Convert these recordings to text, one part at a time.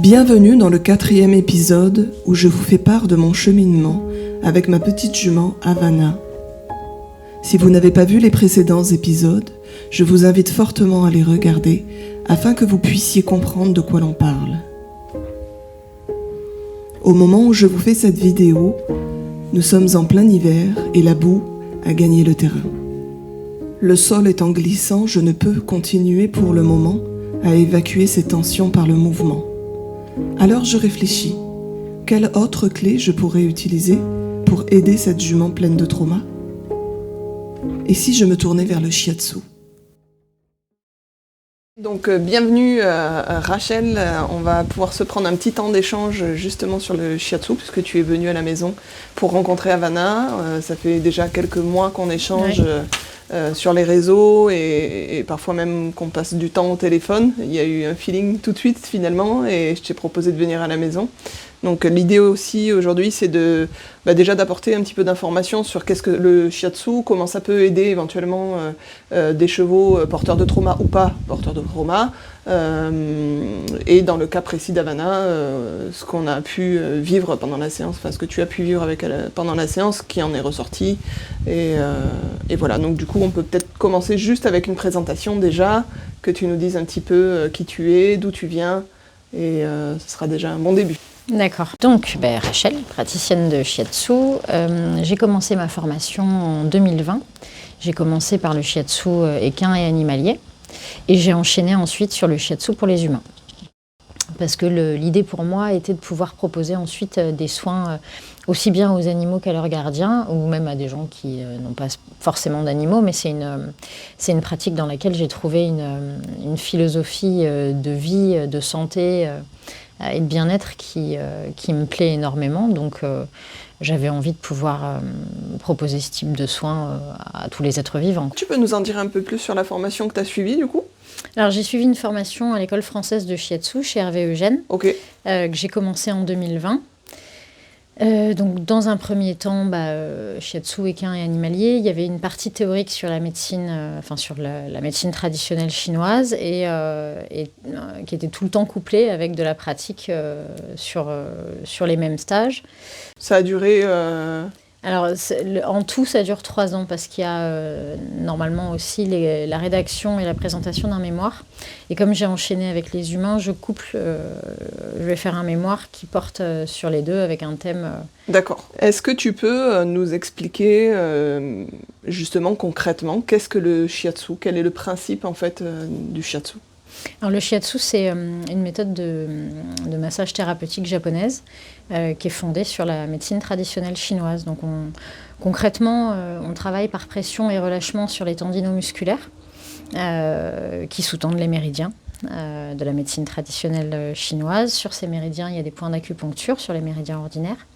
Bienvenue dans le 4e épisode où je vous fais part de mon cheminement avec ma petite jument Havana. Si vous n'avez pas vu les précédents épisodes, je vous invite fortement à les regarder afin que vous puissiez comprendre de quoi l'on parle. Au moment où je vous fais cette vidéo, nous sommes en plein hiver et la boue a gagné le terrain. Le sol étant glissant, je ne peux continuer pour le moment à évacuer ces tensions par le mouvement. Alors je réfléchis, quelle autre clé je pourrais utiliser pour aider cette jument pleine de trauma? Et si je me tournais vers le shiatsu? Donc bienvenue Rachel, on va pouvoir se prendre un petit temps d'échange justement sur le shiatsu puisque tu es venue à la maison pour rencontrer Havana. Ça fait déjà quelques mois qu'on échange sur les réseaux et parfois même qu'on passe du temps au téléphone. Il y a eu un feeling tout de suite finalement et je t'ai proposé de venir à la maison. Donc l'idée aussi aujourd'hui c'est déjà d'apporter un petit peu d'informations sur qu'est-ce que le shiatsu, comment ça peut aider éventuellement des chevaux porteurs de trauma ou pas porteurs de trauma, et dans le cas précis d'Havana, ce qu'on a pu vivre pendant la séance, enfin ce que tu as pu vivre avec elle pendant la séance qui en est ressorti, et voilà, donc du coup on peut peut-être commencer juste avec une présentation déjà, que tu nous dises un petit peu qui tu es, d'où tu viens, et ce sera déjà un bon début. D'accord. Donc, Rachel, praticienne de shiatsu. J'ai commencé ma formation en 2020. J'ai commencé par le shiatsu équin et animalier. Et j'ai enchaîné ensuite sur le shiatsu pour les humains. Parce que l'idée pour moi était de pouvoir proposer ensuite des soins aussi bien aux animaux qu'à leurs gardiens, ou même à des gens qui n'ont pas forcément d'animaux, mais c'est une pratique dans laquelle j'ai trouvé une philosophie de vie, de santé et de bien-être qui me plaît énormément. Donc j'avais envie de pouvoir proposer ce type de soins à tous les êtres vivants. Tu peux nous en dire un peu plus sur la formation que tu as suivie du coup ? Alors j'ai suivi une formation à l'école française de shiatsu chez Hervé Eugène, que j'ai commencé en 2020. Donc dans un premier temps, shiatsu équin et animalier, il y avait une partie théorique sur la médecine, sur la médecine traditionnelle chinoise et qui était tout le temps couplée avec de la pratique sur les mêmes stages. Ça a duré Alors, en tout, ça dure 3 ans parce qu'il y a normalement aussi la rédaction et la présentation d'un mémoire. Et comme j'ai enchaîné avec les humains, je vais faire un mémoire qui porte sur les deux avec un thème. D'accord. Est-ce que tu peux nous expliquer justement concrètement qu'est-ce que le shiatsu? Quel est le principe en fait du shiatsu? Alors le shiatsu, c'est une méthode de massage thérapeutique japonaise qui est fondée sur la médecine traditionnelle chinoise. Donc concrètement, on travaille par pression et relâchement sur les tendinons musculaires qui sous-tendent les méridiens de la médecine traditionnelle chinoise. Sur ces méridiens, il y a des points d'acupuncture sur les méridiens ordinaires.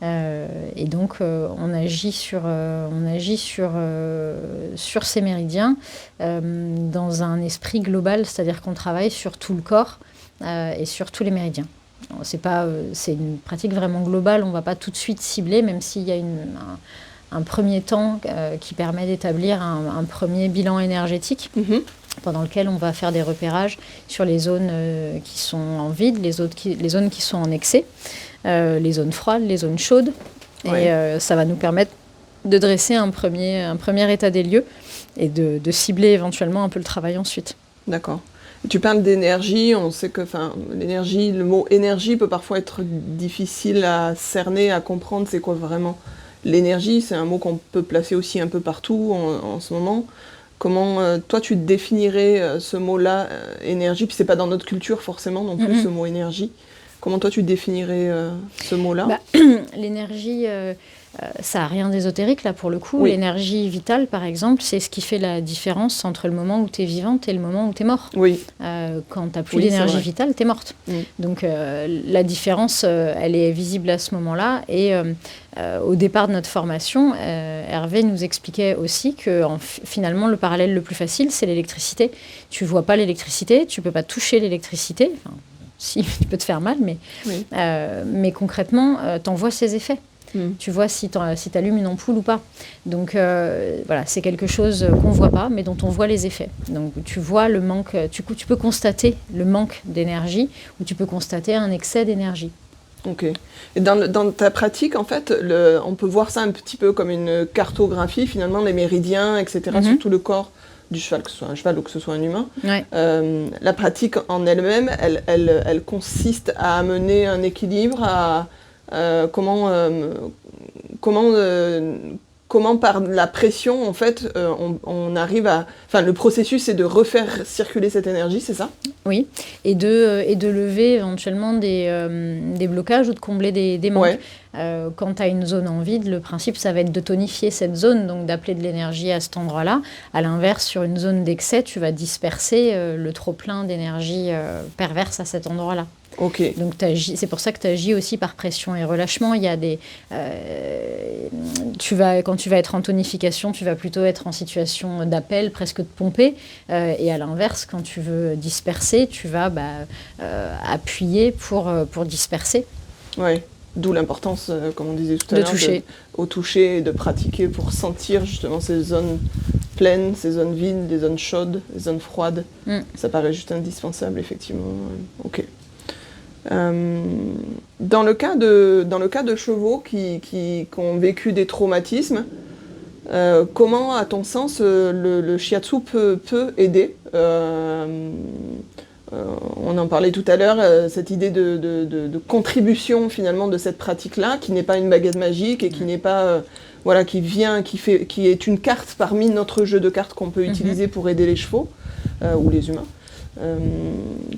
Et donc on agit sur ces méridiens dans un esprit global, c'est-à-dire qu'on travaille sur tout le corps et sur tous les méridiens. C'est une pratique vraiment globale, on ne va pas tout de suite cibler, même s'il y a un premier temps qui permet d'établir un premier bilan énergétique. Pendant lequel on va faire des repérages sur les zones qui sont en vide, les zones qui sont en excès, les zones froides, les zones chaudes. Et ça va nous permettre de dresser un premier état des lieux et de cibler éventuellement un peu le travail ensuite. D'accord. Tu parles d'énergie, on sait que l'énergie, le mot énergie peut parfois être difficile à cerner, à comprendre. C'est quoi vraiment l'énergie? C'est un mot qu'on peut placer aussi un peu partout en ce moment. Comment toi tu définirais ce mot-là, énergie, puis c'est pas dans notre culture forcément non plus ce mot énergie. Comment toi tu définirais ce mot-là? L'énergie, ça n'a rien d'ésotérique là pour le coup. Oui. L'énergie vitale par exemple, c'est ce qui fait la différence entre le moment où tu es vivante et le moment où tu es mort. Oui. Quand tu n'as plus d'énergie vitale, tu es morte. Donc la différence, elle est visible à ce moment-là. Et au départ de notre formation, Hervé nous expliquait aussi que finalement le parallèle le plus facile, c'est l'électricité. Tu ne vois pas l'électricité, tu ne peux pas toucher l'électricité. Si, tu peux te faire mal, mais concrètement, tu en vois ses effets. Tu vois si tu allumes une ampoule ou pas. Donc voilà, c'est quelque chose qu'on ne voit pas, mais dont on voit les effets. Donc tu vois le manque, tu peux constater le manque d'énergie ou tu peux constater un excès d'énergie. Ok. Et dans ta pratique, en fait, on peut voir ça un petit peu comme une cartographie, finalement, les méridiens, etc., sur tout le corps du cheval, que ce soit un cheval ou que ce soit un humain. Ouais. La pratique en elle-même, elle consiste à amener un équilibre, à comment par la pression, en fait, on arrive à... Enfin, le processus, c'est de refaire circuler cette énergie, c'est ça ? Oui, et de lever éventuellement des blocages ou de combler des manques. Ouais. Quand tu as une zone en vide, le principe, ça va être de tonifier cette zone, donc d'appeler de l'énergie à cet endroit-là. À l'inverse, sur une zone d'excès, tu vas disperser le trop-plein d'énergie perverse à cet endroit-là. Ok. Donc c'est pour ça que tu agis aussi par pression et relâchement. Il y a quand tu vas être en tonification, tu vas plutôt être en situation d'appel, presque de pomper. Et à l'inverse, quand tu veux disperser, tu vas appuyer pour disperser. Ouais. D'où l'importance, comme on disait tout à l'heure, au toucher et de pratiquer pour sentir justement ces zones pleines, ces zones vides, les zones chaudes, les zones froides. Ça paraît juste indispensable, effectivement. Ok. Dans le cas de chevaux qui ont vécu des traumatismes, comment, à ton sens, le shiatsu peut aider on en parlait tout à l'heure, cette idée de contribution finalement de cette pratique-là, qui n'est pas une baguette magique et qui n'est pas, qui est une carte parmi notre jeu de cartes qu'on peut utiliser pour aider les chevaux ou les humains.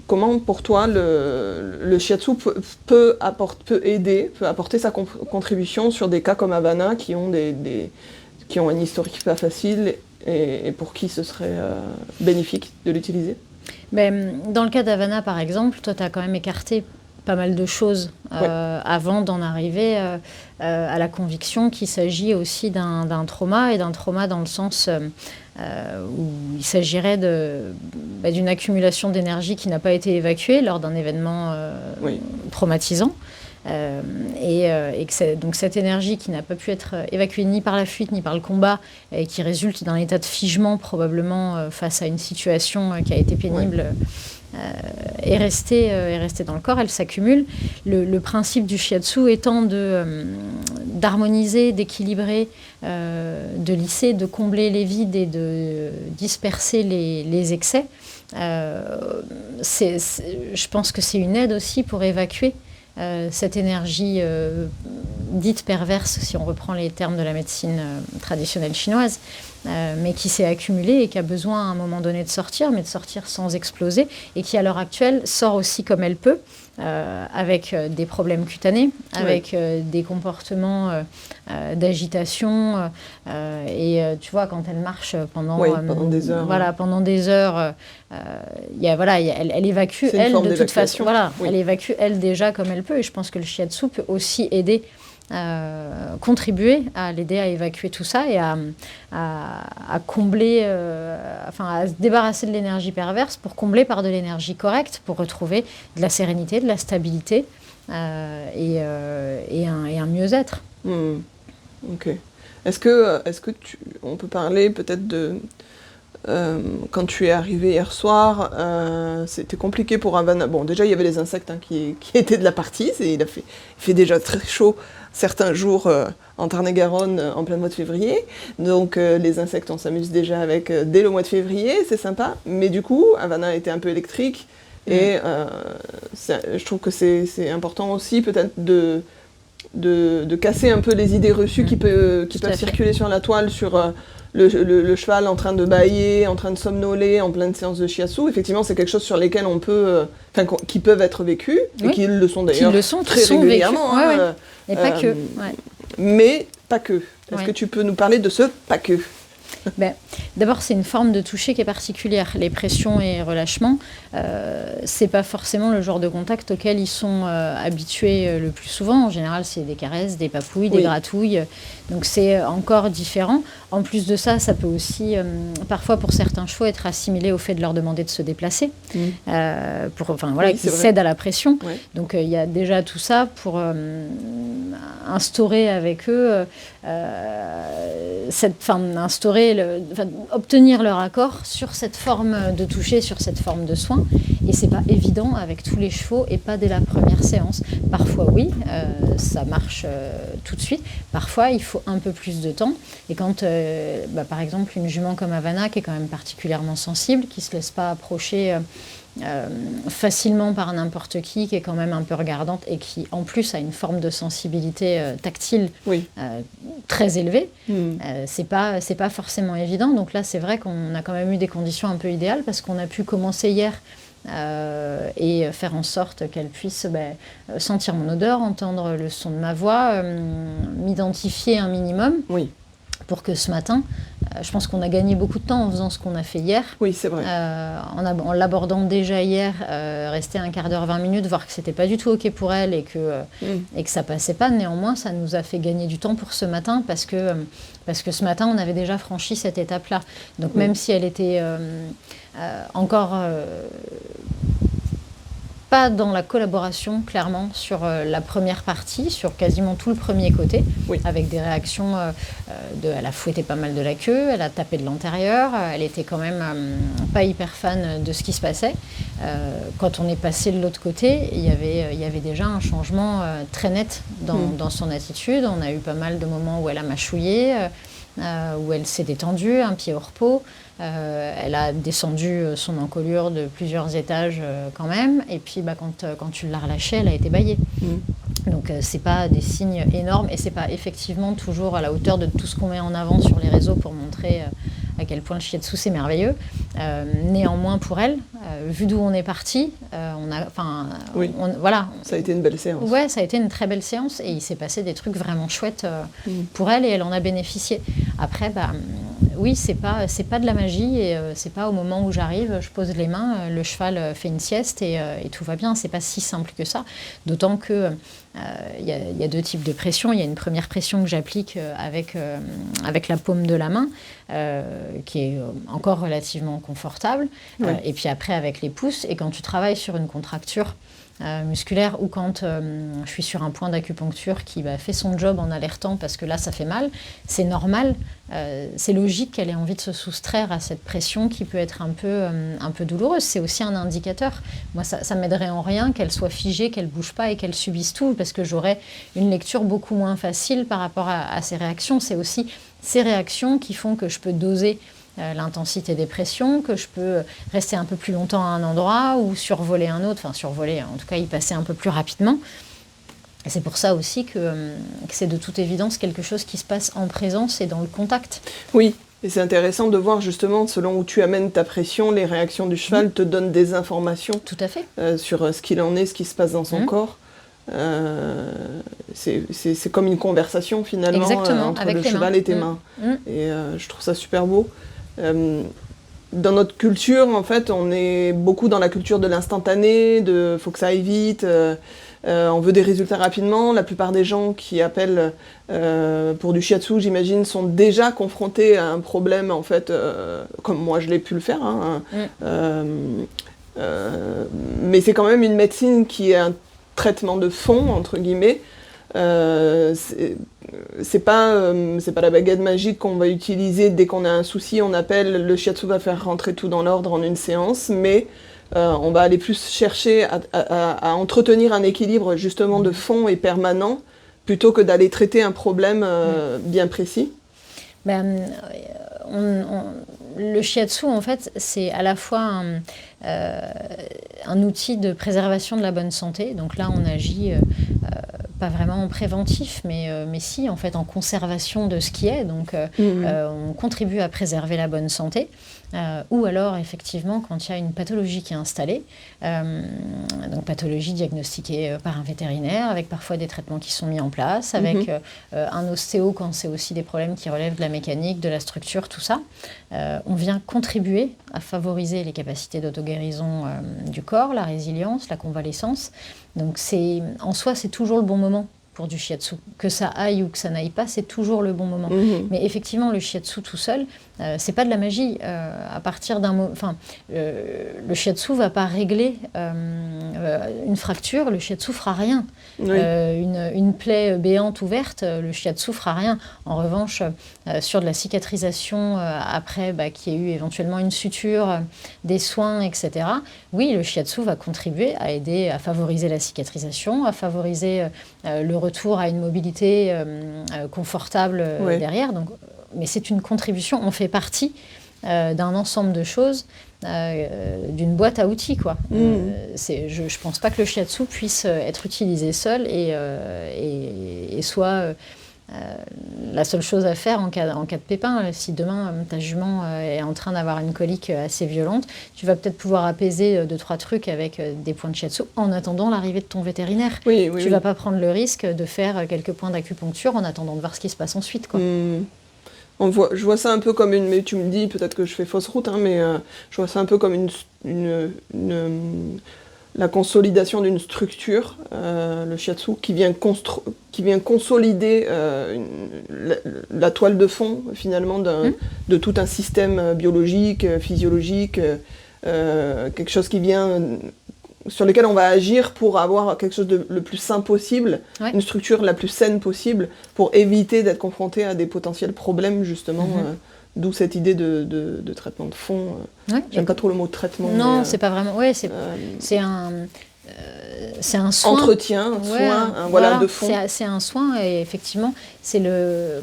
Comment pour toi le shiatsu peut apporter sa contribution sur des cas comme Havana qui ont qui ont un historique pas facile et pour qui ce serait bénéfique de l'utiliser? Dans le cas d'Havana, par exemple, toi, tu as quand même écarté pas mal de choses avant d'en arriver à la conviction qu'il s'agit aussi d'un trauma, et d'un trauma dans le sens où il s'agirait d'une accumulation d'énergie qui n'a pas été évacuée lors d'un événement traumatisant. Donc cette énergie qui n'a pas pu être évacuée ni par la fuite ni par le combat et qui résulte d'un état de figement probablement face à une situation qui a été pénible est restée dans le corps, elle s'accumule. Le principe du shiatsu étant d'harmoniser, d'équilibrer, de lisser, de combler les vides et de disperser les excès. Je pense que c'est une aide aussi pour évacuer cette énergie dite perverse, si on reprend les termes de la médecine traditionnelle chinoise, mais qui s'est accumulée et qui a besoin à un moment donné de sortir, mais de sortir sans exploser, et qui à l'heure actuelle sort aussi comme elle peut, avec des problèmes cutanés, avec des comportements d'agitation, et tu vois, quand elle marche pendant des heures, pendant des heures, elle évacue, elle, de toute façon, elle évacue, elle, déjà comme elle peut, et je pense que le shiatsu peut aussi aider, contribuer à l'aider à évacuer tout ça et à combler, à se débarrasser de l'énergie perverse pour combler par de l'énergie correcte, pour retrouver de la sérénité, de la stabilité et un mieux-être. Ok. Est-ce que on peut parler peut-être de... quand tu es arrivé hier soir, c'était compliqué pour Havana. Bon, déjà, il y avait les insectes qui étaient de la partie. Il fait déjà très chaud certains jours en Tarn-et-Garonne en plein mois de février. Donc, les insectes, on s'amuse déjà avec dès le mois de février, c'est sympa. Mais du coup, Havana était un peu électrique. Et je trouve que c'est important aussi peut-être de casser un peu les idées reçues qui peuvent circuler sur la toile, sur... Le cheval en train de bâiller, en train de somnoler en pleine séance de shiatsu, effectivement, c'est quelque chose sur lesquels on peut, qui peuvent être vécus, et qui le sont d'ailleurs très régulièrement. Et pas que. Mais pas que. Est-ce que tu peux nous parler de ce pas que ? D'abord, c'est une forme de toucher qui est particulière. Les pressions et relâchements, c'est pas forcément le genre de contact auquel ils sont habitués le plus souvent. En général, c'est des caresses, des papouilles, des gratouilles. Donc c'est encore différent. En plus de ça, ça peut aussi, parfois pour certains chevaux, être assimilé au fait de leur demander de se déplacer, qu'ils cèdent à la pression. Ouais. Donc il y a déjà tout ça pour instaurer avec eux, obtenir leur accord sur cette forme de toucher, sur cette forme de soin. Et c'est pas évident avec tous les chevaux et pas dès la première séance. Parfois oui, ça marche tout de suite. Parfois il faut un peu plus de temps. Et quand, par exemple, une jument comme Havana, qui est quand même particulièrement sensible, qui se laisse pas approcher facilement par n'importe qui est quand même un peu regardante et qui en plus a une forme de sensibilité tactile très élevée, c'est pas forcément évident. Donc là c'est vrai qu'on a quand même eu des conditions un peu idéales parce qu'on a pu commencer hier et faire en sorte qu'elle puisse sentir mon odeur, entendre le son de ma voix, m'identifier un minimum. Oui. Pour que ce matin, je pense qu'on a gagné beaucoup de temps en faisant ce qu'on a fait hier. Oui, c'est vrai. En l'abordant déjà hier, rester un quart d'heure, 20 minutes, voir que c'était pas du tout OK pour elle et que ça passait pas. Néanmoins, ça nous a fait gagner du temps pour ce matin parce que ce matin, on avait déjà franchi cette étape-là. Donc même si elle était encore pas dans la collaboration, clairement, sur la première partie, sur quasiment tout le premier côté, avec des réactions elle a fouetté pas mal de la queue, elle a tapé de l'intérieur, elle était quand même pas hyper fan de ce qui se passait. Quand on est passé de l'autre côté, il y avait déjà un changement très net dans son attitude. On a eu pas mal de moments où elle a mâchouillé, où elle s'est détendue, un pied au repos. Elle a descendu son encolure de plusieurs étages quand même. Et puis quand tu l'as relâchée, elle a été bâillée. Donc c'est pas des signes énormes et c'est pas effectivement toujours à la hauteur de tout ce qu'on met en avant sur les réseaux pour montrer à quel point le shiatsu c'est merveilleux. Néanmoins pour elle, vu d'où on est parti, voilà. Ça a été une belle séance. Ouais, ça a été une très belle séance et il s'est passé des trucs vraiment chouettes pour elle et elle en a bénéficié. Après, oui, c'est pas de la magie et c'est pas au moment où j'arrive, je pose les mains, le cheval fait une sieste et tout va bien. C'est pas si simple que ça. D'autant que il y a deux types de pression. Il y a une première pression que j'applique avec la paume de la main, qui est encore relativement confortable. Et puis après avec les pouces. Et quand tu travailles sur une contracture musculaire ou quand je suis sur un point d'acupuncture qui fait son job en alertant parce que là ça fait mal, c'est normal, c'est logique qu'elle ait envie de se soustraire à cette pression qui peut être un peu douloureuse. C'est aussi un indicateur. Moi ça m'aiderait en rien qu'elle soit figée, qu'elle bouge pas et qu'elle subisse tout parce que j'aurais une lecture beaucoup moins facile par rapport à ces réactions. C'est aussi ces réactions qui font que je peux doser l'intensité des pressions, que je peux rester un peu plus longtemps à un endroit ou survoler un autre, en tout cas y passer un peu plus rapidement. Et c'est pour ça aussi que c'est de toute évidence quelque chose qui se passe en présence et dans le contact. Oui, et c'est intéressant de voir justement, selon où tu amènes ta pression, les réactions du cheval te donnent des informations. Tout à fait. Sur ce qu'il en est, ce qui se passe dans son corps. C'est comme une conversation finalement entre le cheval et tes mains. Et je trouve ça super beau. Dans notre culture, en fait, on est beaucoup dans la culture de l'instantané, faut que ça aille vite, on veut des résultats rapidement. La plupart des gens qui appellent pour du shiatsu, j'imagine, sont déjà confrontés à un problème, en fait, comme moi je l'ai pu le faire. Mais c'est quand même une médecine qui est un traitement de fond, entre guillemets. C'est pas la baguette magique qu'on va utiliser dès qu'on a un souci, on appelle, le shiatsu va faire rentrer tout dans l'ordre en une séance, mais on va aller plus chercher à entretenir un équilibre justement de fond et permanent plutôt que d'aller traiter un problème bien précis. Le shiatsu, en fait, c'est à la fois un outil de préservation de la bonne santé. Donc là, on agit pas vraiment en préventif, mais si, en fait, en conservation de ce qui est. Donc, on contribue à préserver la bonne santé. Ou alors, effectivement, quand il y a une pathologie qui est installée, donc pathologie diagnostiquée par un vétérinaire, avec parfois des traitements qui sont mis en place, avec un ostéo quand c'est aussi des problèmes qui relèvent de la mécanique, de la structure, tout ça, on vient contribuer à favoriser les capacités d'auto-guérison du corps, la résilience, la convalescence. Donc en soi, c'est toujours le bon moment pour du shiatsu. Que ça aille ou que ça n'aille pas, c'est toujours le bon moment. Mais effectivement, le shiatsu tout seul, c'est pas de la magie. À partir d'un moment, le shiatsu va pas régler une fracture. Le shiatsu fera rien. Oui. Une plaie béante ouverte, le shiatsu fera rien. En revanche, sur de la cicatrisation après qu'il y ait eu éventuellement une suture, des soins, etc. Oui, le shiatsu va contribuer à aider à favoriser la cicatrisation, à favoriser le retour à une mobilité confortable derrière. Donc, mais c'est une contribution, on fait partie d'un ensemble de choses, d'une boîte à outils, quoi. Je ne pense pas que le shiatsu puisse être utilisé seul et soit la seule chose à faire en cas de pépin. Si demain ta jument est en train d'avoir une colique assez violente, tu vas peut-être pouvoir apaiser 2-3 trucs avec des points de shiatsu en attendant l'arrivée de ton vétérinaire. Tu ne vas pas prendre le risque de faire quelques points d'acupuncture en attendant de voir ce qui se passe ensuite, quoi. Je vois ça un peu comme mais tu me dis peut-être que je fais fausse route, mais je vois ça un peu comme la consolidation d'une structure, le shiatsu, qui vient consolider la toile de fond, finalement, de tout un système biologique, physiologique, quelque chose qui vient sur lequel on va agir pour avoir quelque chose de le plus sain possible, une structure la plus saine possible, pour éviter d'être confronté à des potentiels problèmes, justement. D'où cette idée de traitement de fond. J'aime pas trop le mot traitement. Non, c'est pas vraiment. Ouais, c'est un soin. Entretien, soin, de fond. C'est un soin et effectivement,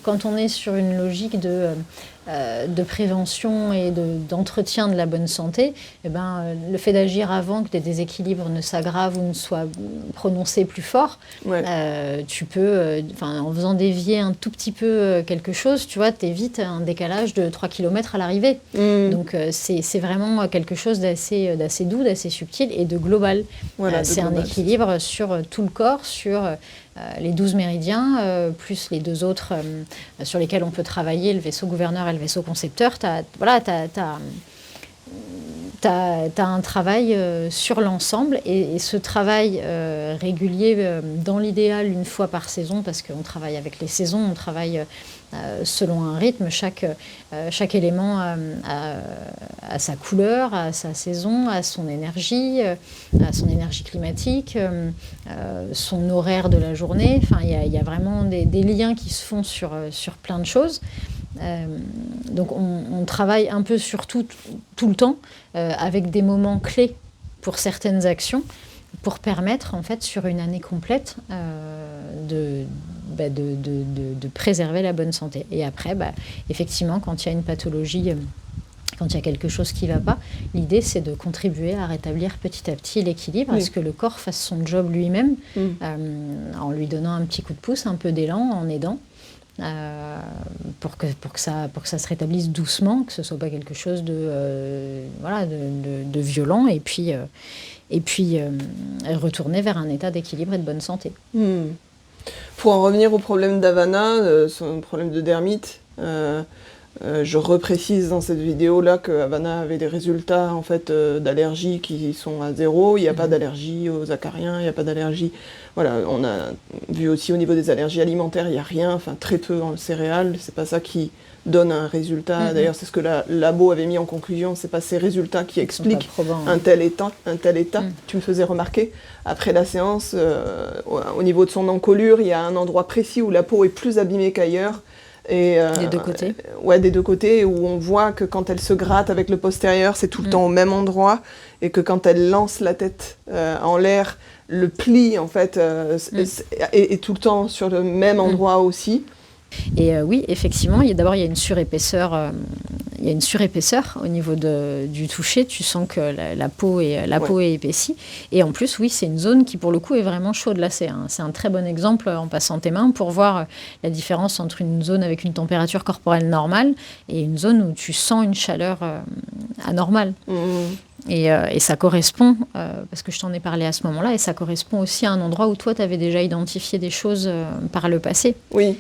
quand on est sur une logique de prévention et d'entretien de la bonne santé, le fait d'agir avant que des déséquilibres ne s'aggravent ou ne soient prononcés plus fort, tu peux, en faisant dévier un tout petit peu quelque chose, tu vois, t'évites un décalage de 3 km à l'arrivée. Donc c'est vraiment quelque chose d'assez doux, d'assez subtil et de global. C'est un équilibre sur tout le corps, sur les 12 méridiens, plus les 2 autres sur lesquels on peut travailler, le vaisseau gouverneur et le vaisseau concepteur. T'as un travail sur l'ensemble et ce travail régulier, dans l'idéal, une fois par saison, parce qu'on travaille avec les saisons, on travaille selon un rythme, chaque élément a sa couleur, a sa saison, a son énergie climatique, son horaire de la journée. Il y a vraiment des liens qui se font sur plein de choses. Donc on travaille un peu sur tout le temps, avec des moments clés pour certaines actions, pour permettre en fait sur une année complète de préserver la bonne santé. Et après, effectivement, quand il y a une pathologie, quand il y a quelque chose qui ne va pas, l'idée c'est de contribuer à rétablir petit à petit l'équilibre, à ce que le corps fasse son job lui-même, en lui donnant un petit coup de pouce, un peu d'élan, en aidant. Pour que ça se rétablisse doucement, que ce soit pas quelque chose de violent, et puis retourner vers un état d'équilibre et de bonne santé. Pour en revenir au problème d'Havana, son problème de dermite, je reprécise dans cette vidéo-là que Havana avait des résultats en fait, d'allergies qui sont à 0. Il n'y a pas d'allergie aux acariens, il n'y a pas d'allergie. Voilà, on a vu aussi au niveau des allergies alimentaires, il n'y a rien, très peu en céréales. C'est pas ça qui donne un résultat. D'ailleurs, c'est ce que la labo avait mis en conclusion. C'est pas ces résultats qui expliquent un tel état. Tu me faisais remarquer après la séance, au niveau de son encolure, il y a un endroit précis où la peau est plus abîmée qu'ailleurs. Et, des 2 côtés. Des 2 côtés, où on voit que quand elle se gratte avec le postérieur, c'est tout le temps au même endroit, et que quand elle lance la tête en l'air, le pli en fait est tout le temps sur le même endroit aussi. Et oui, effectivement, d'abord il y a une surépaisseur y a une surépaisseur au niveau du toucher. Tu sens que la peau est épaissie. Et en plus, oui, c'est une zone qui, pour le coup, est vraiment chaude. Là, c'est un très bon exemple en passant tes mains pour voir la différence entre une zone avec une température corporelle normale et une zone où tu sens une chaleur anormale. Et ça correspond, parce que je t'en ai parlé à ce moment-là, et ça correspond aussi à un endroit où toi, tu avais déjà identifié des choses par le passé. Oui,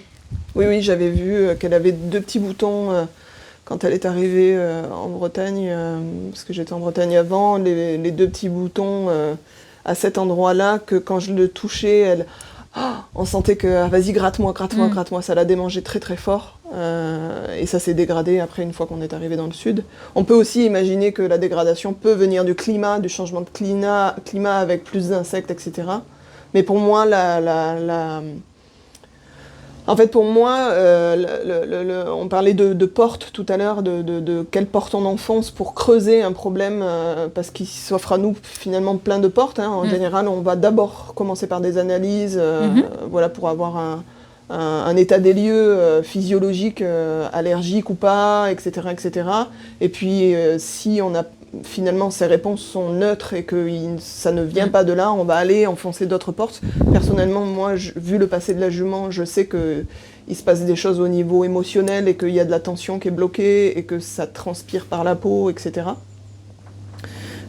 j'avais vu qu'elle avait 2 petits boutons quand elle est arrivée en Bretagne, parce que j'étais en Bretagne avant, les 2 petits boutons à cet endroit-là, que quand je le touchais, on sentait que vas-y, gratte-moi, ça l'a démangé très très fort. Et ça s'est dégradé après, une fois qu'on est arrivé dans le sud. On peut aussi imaginer que la dégradation peut venir du climat, du changement de climat avec plus d'insectes, etc. Mais pour moi, en fait, pour moi, on parlait de porte tout à l'heure, de quelle porte on enfonce pour creuser un problème, parce qu'il s'offre à nous finalement plein de portes. En général, on va d'abord commencer par des analyses, voilà, pour avoir un état des lieux physiologique, allergique ou pas, etc., etc. Et puis, si on a finalement ces réponses sont neutres et que ça ne vient pas de là, on va aller enfoncer d'autres portes. Personnellement, moi, vu le passé de la jument, je sais qu'il se passe des choses au niveau émotionnel et qu'il y a de la tension qui est bloquée et que ça transpire par la peau, etc.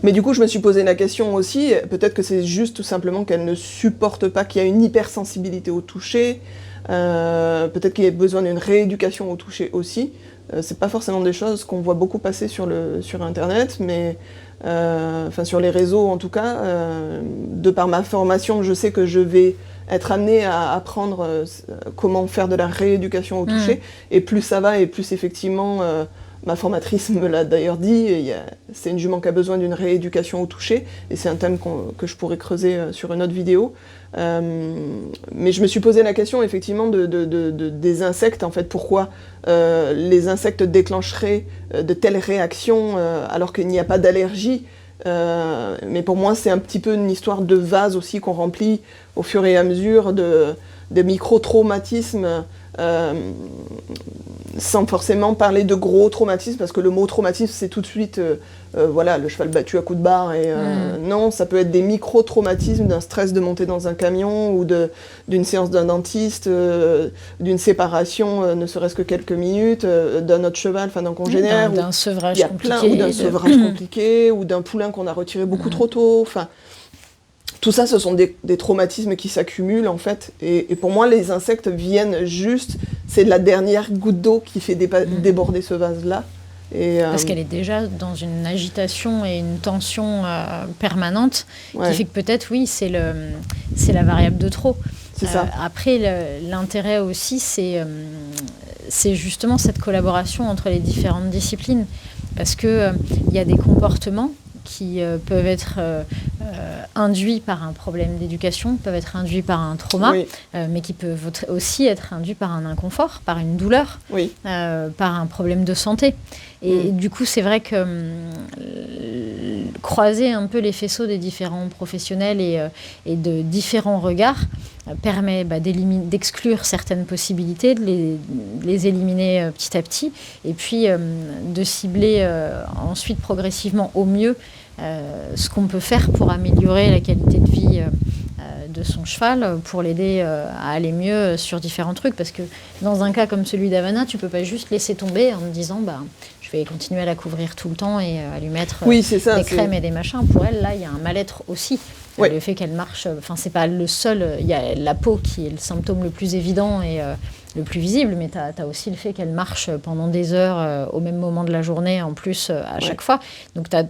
Mais du coup, je me suis posé la question aussi, peut-être que c'est juste tout simplement qu'elle ne supporte pas, qu'il y a une hypersensibilité au toucher, peut-être qu'il y a besoin d'une rééducation au toucher aussi. C'est pas forcément des choses qu'on voit beaucoup passer sur Internet, mais sur les réseaux en tout cas. De par ma formation, je sais que je vais être amenée à apprendre comment faire de la rééducation au toucher. Et plus ça va, et plus effectivement, ma formatrice me l'a d'ailleurs dit, c'est une jument qui a besoin d'une rééducation au toucher, et c'est un thème que je pourrais creuser sur une autre vidéo. Mais je me suis posé la question effectivement des insectes, en fait, pourquoi les insectes déclencheraient de telles réactions alors qu'il n'y a pas d'allergie. Mais pour moi, c'est un petit peu une histoire de vase aussi qu'on remplit au fur et à mesure de micro-traumatismes, sans forcément parler de gros traumatismes, parce que le mot traumatisme, c'est tout de suite voilà, le cheval battu à coups de barre. Et, non, ça peut être des micro-traumatismes d'un stress de monter dans un camion ou d'une séance d'un dentiste, d'une séparation, ne serait-ce que quelques minutes, d'un autre cheval, d'un congénère. D'un sevrage compliqué. Ou d'un sevrage compliqué, ou d'un poulain qu'on a retiré beaucoup trop tôt. Tout ça, ce sont des traumatismes qui s'accumulent, en fait. Et pour moi, les insectes viennent juste... C'est la dernière goutte d'eau qui fait déborder ce vase-là. Parce qu'elle est déjà dans une agitation et une tension permanente, qui fait que peut-être, oui, c'est la variable de trop. C'est ça. Après, l'intérêt aussi, c'est justement cette collaboration entre les différentes disciplines. Parce qu'il y a des comportements qui peuvent être induits par un problème d'éducation, peuvent être induits par un trauma, mais qui peuvent aussi être induits par un inconfort, par une douleur, par un problème de santé. Et du coup, c'est vrai que croiser un peu les faisceaux des différents professionnels et de différents regards permet d'exclure certaines possibilités, de les éliminer petit à petit, et puis de cibler ensuite progressivement au mieux ce qu'on peut faire pour améliorer la qualité de vie de son cheval, pour l'aider à aller mieux sur différents trucs. Parce que dans un cas comme celui d'Havana, tu ne peux pas juste laisser tomber en te disant je vais continuer à la couvrir tout le temps et à lui mettre des crèmes et des machins. Pour elle, là, il y a un mal-être aussi. Le fait qu'elle marche, c'est pas le seul, il y a la peau qui est le symptôme le plus évident et le plus visible, mais tu as aussi le fait qu'elle marche pendant des heures au même moment de la journée en plus à chaque fois. Donc tu as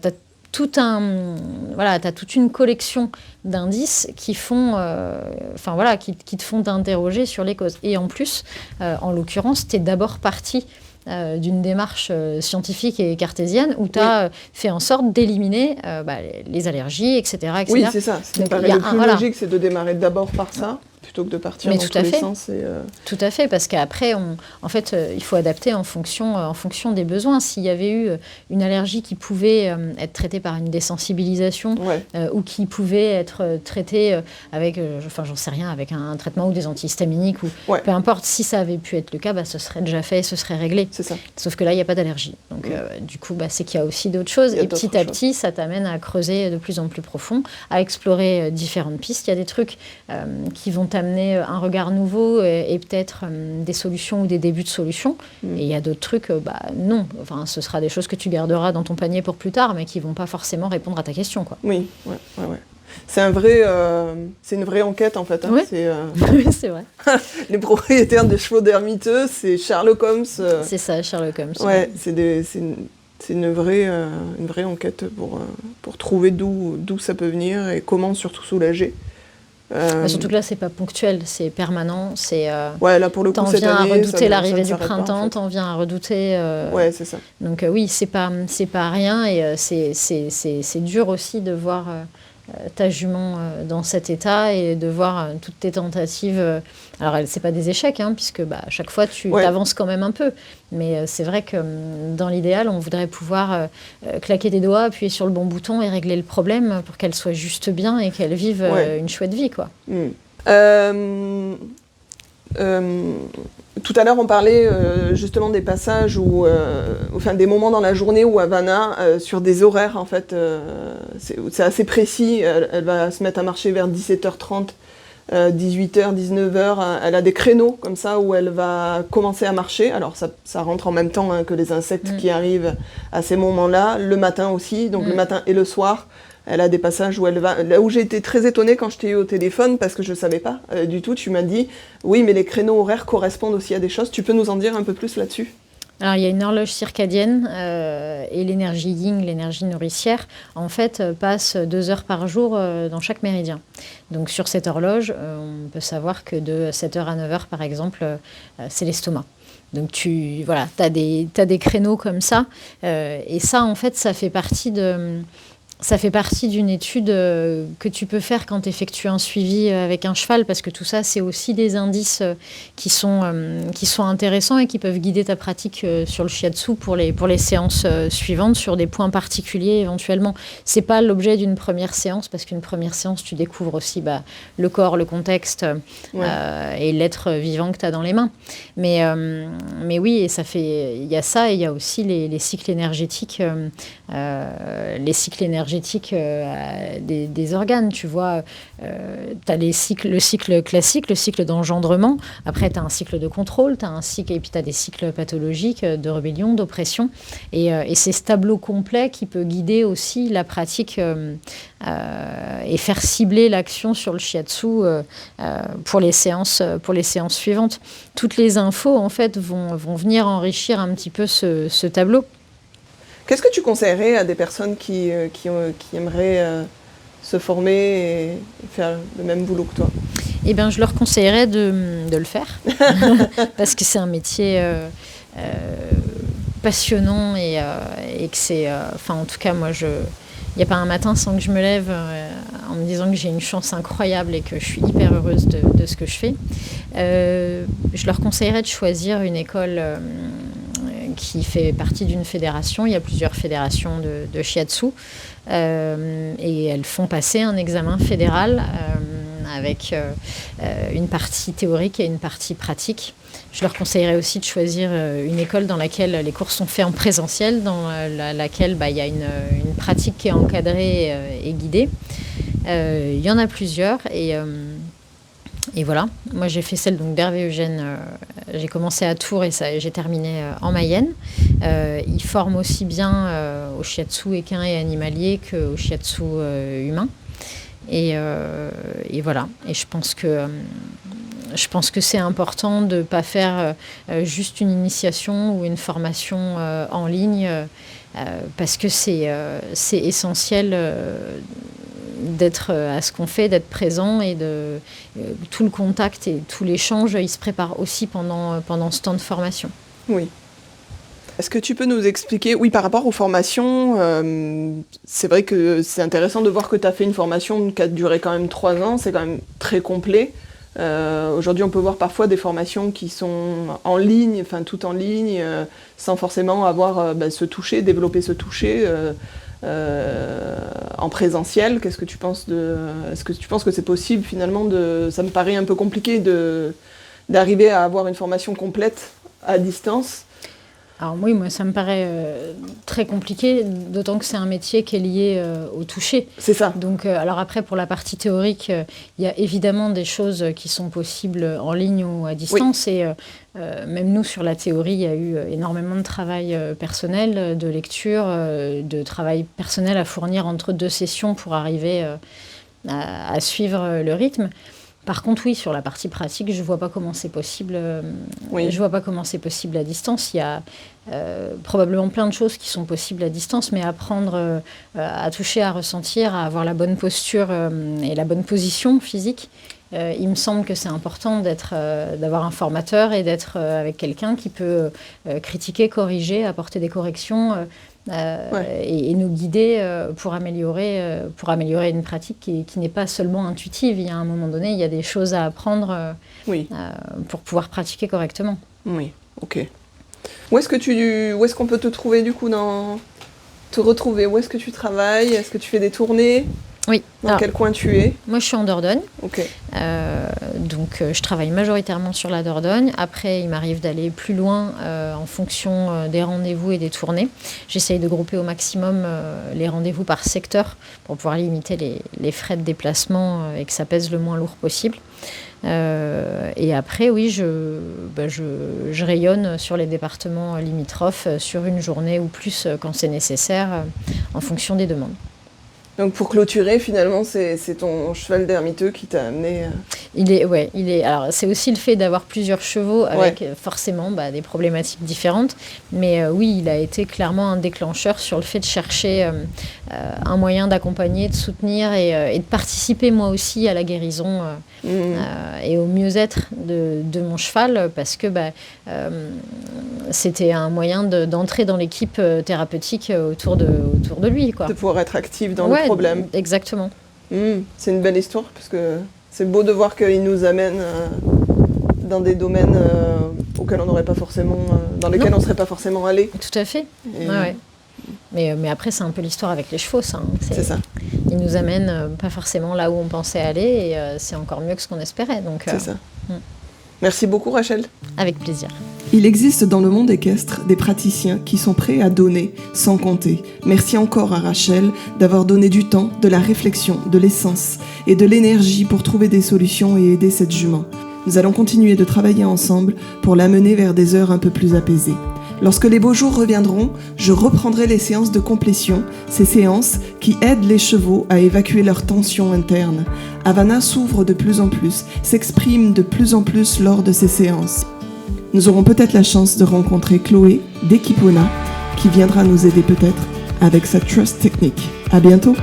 t'as toute une collection d'indices qui font, qui te font t'interroger sur les causes. Et en plus, en l'occurrence, tu es d'abord partie d'une démarche scientifique et cartésienne où tu as fait en sorte d'éliminer les allergies, etc., etc. Oui, c'est ça. Ce qui me paraît le plus logique, c'est de démarrer d'abord par ça. plutôt que de partir Mais dans tout tous à les fait. sens. Tout à fait, parce qu'après, en fait, il faut adapter en fonction des besoins. S'il y avait eu une allergie qui pouvait être traitée par une désensibilisation ou qui pouvait être traitée avec, j'en sais rien, avec un traitement ou des antihistaminiques, ou peu importe, si ça avait pu être le cas, ce serait déjà fait, ce serait réglé. C'est ça. Sauf que là, il n'y a pas d'allergie. Donc, du coup, c'est qu'il y a aussi d'autres choses. Et petit à petit, ça t'amène à creuser de plus en plus profond, à explorer différentes pistes. Il y a des trucs qui vont t'amener un regard nouveau et peut-être des solutions ou des débuts de solutions. Et il y a d'autres trucs, non. Enfin, ce sera des choses que tu garderas dans ton panier pour plus tard, mais qui ne vont pas forcément répondre à ta question, quoi. Oui, ouais. C'est une vraie enquête, en fait. Hein. Oui, c'est vrai. Les propriétaires des chevaux dermiteux, c'est Sherlock Holmes. C'est ça, Sherlock Holmes. Ouais, c'est une vraie enquête pour trouver d'où ça peut venir et comment surtout soulager. Surtout que là, c'est pas ponctuel, c'est permanent. Là, pour le coup, t'en cette viens année, à redouter l'arrivée du s'arrête pas, printemps, en fait. t'en viens à redouter... c'est ça. Donc oui, c'est pas rien, et c'est dur aussi de voir ta jument dans cet état et de voir toutes tes tentatives. Alors, c'est pas des échecs, hein, puisque à chaque fois, tu avances quand même un peu. Mais c'est vrai que dans l'idéal, on voudrait pouvoir claquer des doigts, appuyer sur le bon bouton et régler le problème pour qu'elle soit juste bien et qu'elle vive une chouette vie, quoi. Tout à l'heure, on parlait justement des passages des moments dans la journée où Havana, sur des horaires, en fait, c'est assez précis. Elle va se mettre à marcher vers 17h30, 18h, 19h. Elle a des créneaux comme ça où elle va commencer à marcher. Alors, ça rentre en même temps que les insectes qui arrivent à ces moments-là. Le matin aussi, donc le matin et le soir. Elle a des passages où elle va... Là où j'ai été très étonnée quand je t'ai eu au téléphone, parce que je ne savais pas du tout, tu m'as dit, oui, mais les créneaux horaires correspondent aussi à des choses. Tu peux nous en dire un peu plus là-dessus ? Alors, il y a une horloge circadienne et l'énergie yin, l'énergie nourricière, en fait, passe 2 heures par jour dans chaque méridien. Donc, sur cette horloge, on peut savoir que de 7h à 9h, par exemple, c'est l'estomac. Donc, tu as des créneaux comme ça. Et ça, en fait, ça fait partie d'une étude que tu peux faire quand tu effectues un suivi avec un cheval, parce que tout ça, c'est aussi des indices qui sont intéressants et qui peuvent guider ta pratique sur le shiatsu pour les séances suivantes, sur des points particuliers éventuellement. C'est pas l'objet d'une première séance, parce qu'une première séance, tu découvres aussi le corps, le contexte et l'être vivant que tu as dans les mains. Mais oui, et il y a ça, et il y a aussi les cycles énergétiques. Des organes, tu vois. Tu as le cycle classique, le cycle d'engendrement. Après, tu as un cycle de contrôle, et puis tu as des cycles pathologiques de rébellion, d'oppression. Et c'est ce tableau complet qui peut guider aussi la pratique et faire cibler l'action sur le shiatsu pour les séances suivantes. Toutes les infos, en fait, vont venir enrichir un petit peu ce tableau. Qu'est-ce que tu conseillerais à des personnes qui aimeraient se former et faire le même boulot que toi ? Eh bien, je leur conseillerais de le faire, parce que c'est un métier passionnant et que c'est... en tout cas, moi, il n'y a pas un matin sans que je me lève en me disant que j'ai une chance incroyable et que je suis hyper heureuse de ce que je fais. Je leur conseillerais de choisir une école... qui fait partie d'une fédération. Il y a plusieurs fédérations de shiatsu et elles font passer un examen fédéral avec une partie théorique et une partie pratique. Je leur conseillerais aussi de choisir une école dans laquelle les cours sont faits en présentiel, dans laquelle il y a une pratique qui est encadrée et guidée. Il y en a plusieurs et voilà, moi j'ai fait celle d'Hervé Eugène, j'ai commencé à Tours et j'ai terminé en Mayenne. Ils forment aussi bien au shiatsu équin et animalier qu'au shiatsu humain. Et voilà, et je pense que c'est important de ne pas faire juste une initiation ou une formation en ligne, parce que c'est essentiel d'être à ce qu'on fait, d'être présent, et tout le contact et tout l'échange, il se prépare aussi pendant ce temps de formation. Oui. Est-ce que tu peux nous expliquer, oui, par rapport aux formations, c'est vrai que c'est intéressant de voir que tu as fait une formation qui a duré quand même 3 ans, c'est quand même très complet. Aujourd'hui, on peut voir parfois des formations qui sont en ligne, enfin tout en ligne, sans forcément avoir ce toucher, développer ce toucher en présentiel. Qu'est-ce que tu penses Est-ce que tu penses que c'est possible finalement ça me paraît un peu compliqué d'arriver à avoir une formation complète à distance. Alors oui, moi ça me paraît très compliqué, d'autant que c'est un métier qui est lié au toucher. C'est ça. Donc, alors après, pour la partie théorique, il y a évidemment des choses qui sont possibles en ligne ou à distance. Oui. Et même nous, sur la théorie, il y a eu énormément de travail personnel, de lecture, de travail personnel à fournir entre 2 sessions pour arriver à suivre le rythme. Par contre, oui, sur la partie pratique, je ne vois pas comment c'est possible. Je vois pas comment c'est possible à distance. Il y a probablement plein de choses qui sont possibles à distance, mais apprendre à toucher, à ressentir, à avoir la bonne posture et la bonne position physique, il me semble que c'est important d'avoir un formateur et d'être avec quelqu'un qui peut critiquer, corriger, apporter des corrections. Et nous guider pour améliorer une pratique qui n'est pas seulement intuitive. Il y a un moment donné, il y a des choses à apprendre pour pouvoir pratiquer correctement. Oui, ok. Où est-ce qu'on peut te trouver du coup te retrouver? Où est-ce que tu travailles? Est-ce que tu fais des tournées? Oui. Dans quel coin tu es? Moi, je suis en Dordogne. Ok. Donc, je travaille majoritairement sur la Dordogne. Après, il m'arrive d'aller plus loin en fonction des rendez-vous et des tournées. J'essaye de grouper au maximum les rendez-vous par secteur pour pouvoir limiter les frais de déplacement et que ça pèse le moins lourd possible. Et après, oui, je rayonne sur les départements limitrophes sur une journée ou plus quand c'est nécessaire en fonction des demandes. Donc pour clôturer, finalement, c'est ton cheval d'ermiteux qui t'a amené... Alors c'est aussi le fait d'avoir plusieurs chevaux avec forcément des problématiques différentes. Mais oui, il a été clairement un déclencheur sur le fait de chercher un moyen d'accompagner, de soutenir et de participer moi aussi à la guérison et au mieux-être de mon cheval, parce que c'était un moyen d'entrer dans l'équipe thérapeutique autour de lui, quoi. De pouvoir être active dans le problème. Exactement. C'est une belle histoire, parce que c'est beau de voir qu'il nous amène dans des domaines auxquels on n'aurait pas forcément, dans lesquels on ne serait pas forcément allé. Tout à fait. Mais après, c'est un peu l'histoire avec les chevaux, ça. C'est ça. Ils nous amènent pas forcément là où on pensait aller, et c'est encore mieux que ce qu'on espérait. Donc, c'est ça. Merci beaucoup, Rachel. Avec plaisir. Il existe dans le monde équestre des praticiens qui sont prêts à donner sans compter. Merci encore à Rachel d'avoir donné du temps, de la réflexion, de l'essence et de l'énergie pour trouver des solutions et aider cette jument. Nous allons continuer de travailler ensemble pour l'amener vers des heures un peu plus apaisées. Lorsque les beaux jours reviendront, je reprendrai les séances de complétion, ces séances qui aident les chevaux à évacuer leurs tensions internes. Havana s'ouvre de plus en plus, s'exprime de plus en plus lors de ces séances. Nous aurons peut-être la chance de rencontrer Chloé d'Equipona, qui viendra nous aider peut-être avec sa Trust technique. À bientôt!